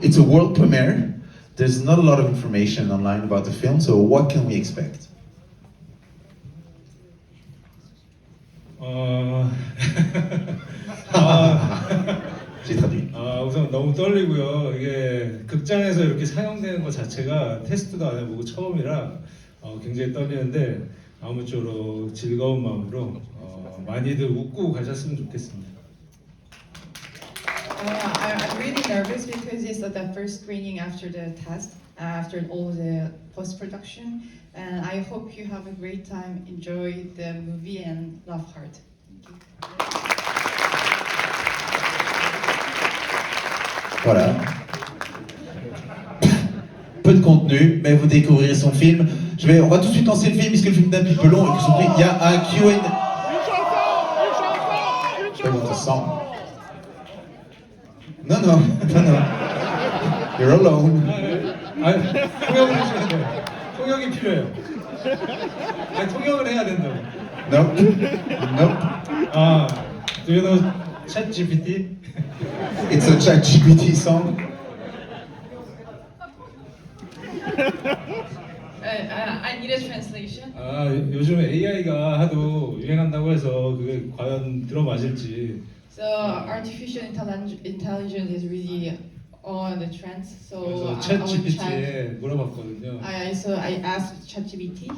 It's a world premiere. There's not a lot of information online about the film, so what can we expect? J'ai traduit. 우선 너무 떨리고요. 이게 극장에서 이렇게 상영되는 것 자체가 테스트도 안 해보고 처음이라 굉장히 떨리는데 아무쪼록 즐거운 마음으로 많이들 웃고 가셨으면 좋겠습니다. I'm really nervous because it's the first screening after the test, after all the post-production, and I hope you have a great time, enjoy the movie and laugh hard. Thank you. Voilà. Peu de contenu, mais vous découvrirez son film. On va tout de suite lancer le film, puisque le film est un petit peu long, et surtout, il y a un Q&A. C'est votre sang. Non, non, non, non. You're alone. 통역을 하셔야 돼요. 통역이 필요해요. 통역을 해야 된다고. Nope. Nope. Do you know ChatGPT? It's a ChatGPT song. I need a translation. 요즘 AI가 하도 유행한다고 해서 그게 과연 들어맞을지. So artificial intelligence is really on the trend. So 그래서 ChatGPT에 물어봤거든요. So I asked ChatGPT.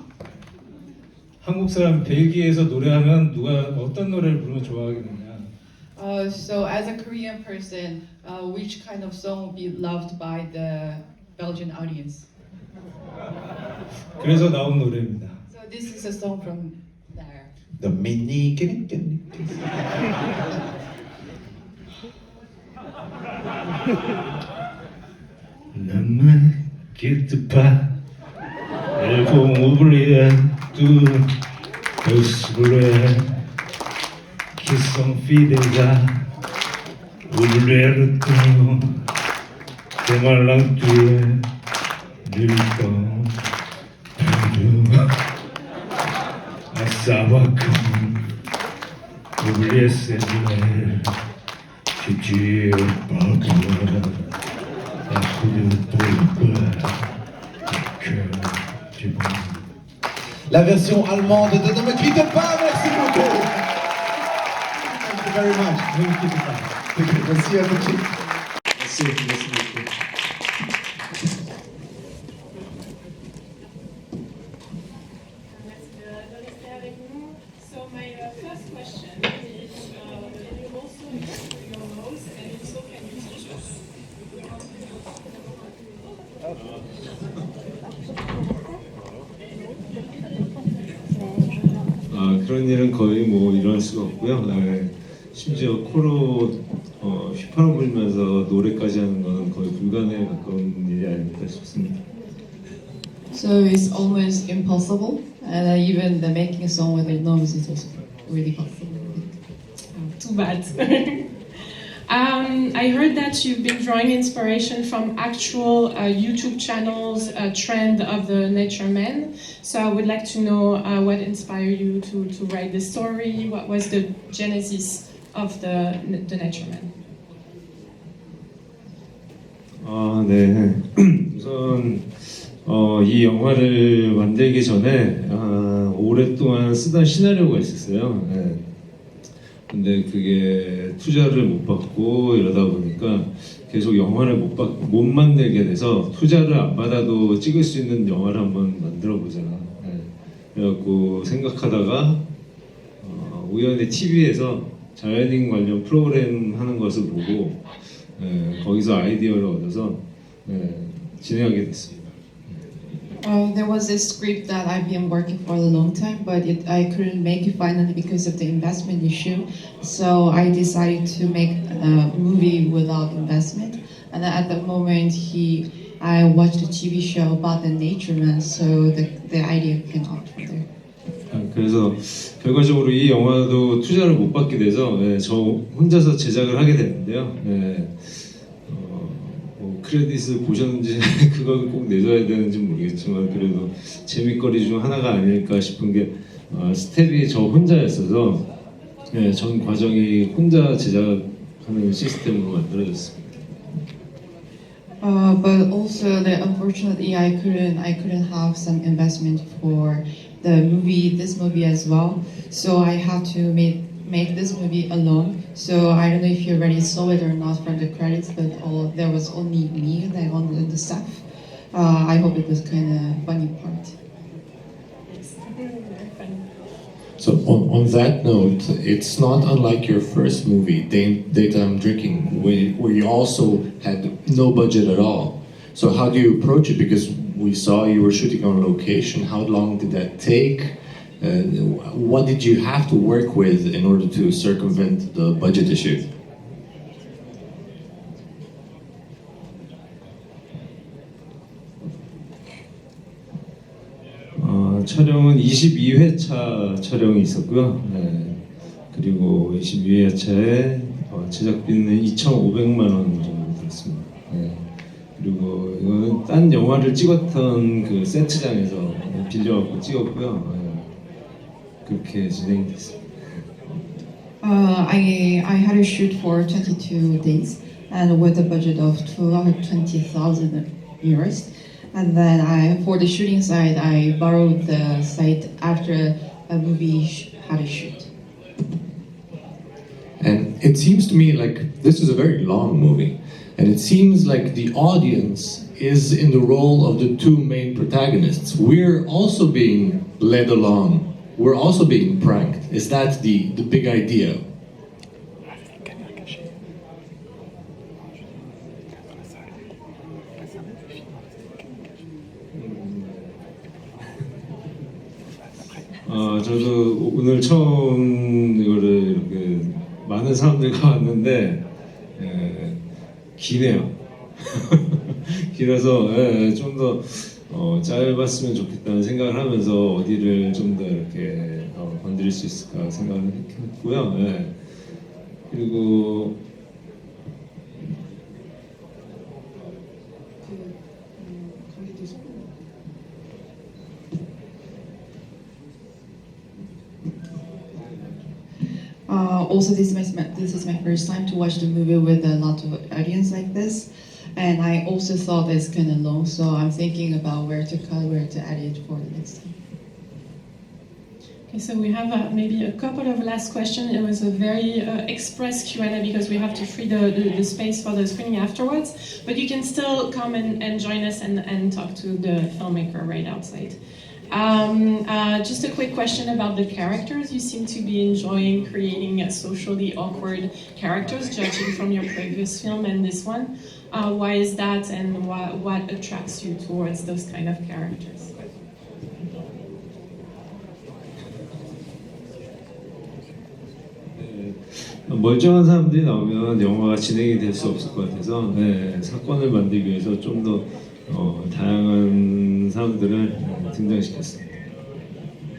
한국 사람 벨기에에서 노래하면 누가 어떤 노래를 부르면 좋아하겠느냐? So as a Korean person, which kind of song would be loved by the Belgian audience? 그래서 나온 노래입니다. So this is a song from there. The mini. Nama kita pa, elfon oublié tout, oublié, qui sont fidèles, oublié tout, c'est malentueux, du temps, perdu, à savoir comment oublier ces douleurs, que tu es pas que. La version allemande de Ne me quitte pas, merci beaucoup. Thank you very much. Ne me quitte pas. Merci à vous. Merci beaucoup. So my first question is, can you also use your nose, and also can you teach us? 그런 일은 거의 뭐 일어날 수가 없고요. 심지어 코로 휘파람 불면서 노래까지 하는 것은 거의 불가능에 가까운 일이 아닐까 싶습니다. So it's almost impossible, and even the making a song with your nose is also really possible. Too bad. I heard that you've been drawing inspiration from actual YouTube channels, trend of the nature man. So I would like to know what inspired you to write the story. What was the genesis of the nature man? 네. 우선 이 영화를 만들기 전에 오랫동안 쓰던 시나리오가 있었어요. 네. 근데 그게 투자를 못 받고 이러다 보니까 계속 영화를 못 만들게 돼서 투자를 안 받아도 찍을 수 있는 영화를 한번 만들어 보자. 네. 그래갖고 생각하다가 우연히 TV에서 자연인 관련 프로그램 하는 것을 보고 거기서 아이디어를 얻어서 진행하게 됐습니다. There was a script that I've been working for a long time, but I couldn't make it finally because of the investment issue. So I decided to make a movie without investment. And at the moment, I watched a TV show about the nature man, so the idea came out from there. 그래서 결과적으로 이 영화도 투자를 못 받게 돼서 저 혼자서 제작을 하게 됐는데요. 크레딧을 보셨는지 그걸 꼭 내줘야 되는지 모르겠지만 그래도 재미거리 중 하나가 아닐까 싶은 게 스텝이 저 혼자였어서 전 과정이 혼자 제작하는 시스템으로 만들어졌습니다. But also, unfortunately, I couldn't have some investment for this movie as well. So I had to make this movie alone. So I don't know if you already saw it or not from the credits, but there was only me, like on the staff. I hope it was kind of funny part. Very funny. So on that note, it's not unlike your first movie, Data I'm Drinking, where you also had no budget at all. So how do you approach it? Because we saw you were shooting on location. How long did that take? What did you have to work with in order to circumvent the budget issue? 촬영은 22회차 촬영이 있었고요. 네. 그리고 22회차에 제작비는 2,500만 원 정도 들었습니다. 네. 그리고 이거는 딴 영화를 찍었던 그 세트장에서 빌려갖고 찍었고요. 네. 그렇게 진행이 됐습니다. I had to shoot for 22 days and with a budget of 220,000 euros. And then for the shooting side, I borrowed the site after a movie had a shoot. And it seems to me like this is a very long movie. And it seems like the audience is in the role of the two main protagonists. We're also being led along. We're also being pranked. Is that the big idea? 저도 오늘 처음 이거를 이렇게 많은 사람들과 왔는데 기네요. 길어서 좀 더 짧았으면 좋겠다는 생각을 하면서 어디를 좀 더 이렇게 건드릴 수 있을까 생각을 했고요. 그리고 Also, this is my first time to watch the movie with a lot of audience like this, and I also thought it's kind of long, so I'm thinking about where to cut, where to edit for the next time. Okay, so we have maybe a couple of last questions. It was a very express Q&A because we have to free the space for the screening afterwards, but you can still come and join us and talk to the filmmaker right outside. Just a quick question about the characters. You seem to be enjoying creating socially awkward characters, judging from your previous film and this one. Why is that, and what attracts you towards those kind of characters? 멀쩡한 사람들이 나오면 영화가 진행이 될 수 없을 것 같아서 사건을 만들기 위해서 좀 더 다양한 사람들을 등장시켰습니다.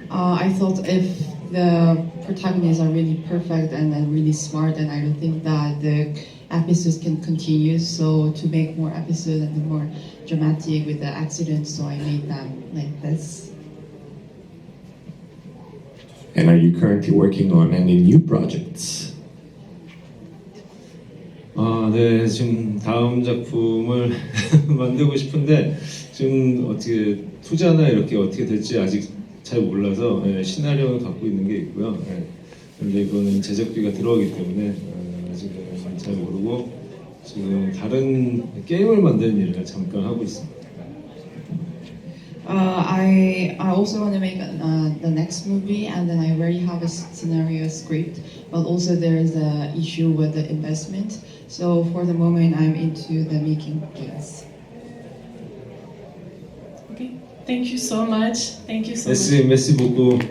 I thought if the protagonists are really perfect and really smart, then I don't think that the episodes can continue. So to make more episodes and more dramatic with the accidents, so I made them like this. And are you currently working on any new projects? 네, 지금 다음 작품을 만들고 싶은데 지금 어떻게 투자나 이렇게 어떻게 될지 아직 잘 몰라서 시나리오는 갖고 있는 게 있고요. 그런데 이거는 제작비가 들어가기 때문에 아직은 잘 모르고 지금 다른 게임을 만드는 일을 잠깐 하고 있습니다. I also want to make the next movie, and then I already have a scenario script, but also there is an issue with the investment. So for the moment, I'm into the making games. Okay, thank you so much. Thank you so much. Merci beaucoup.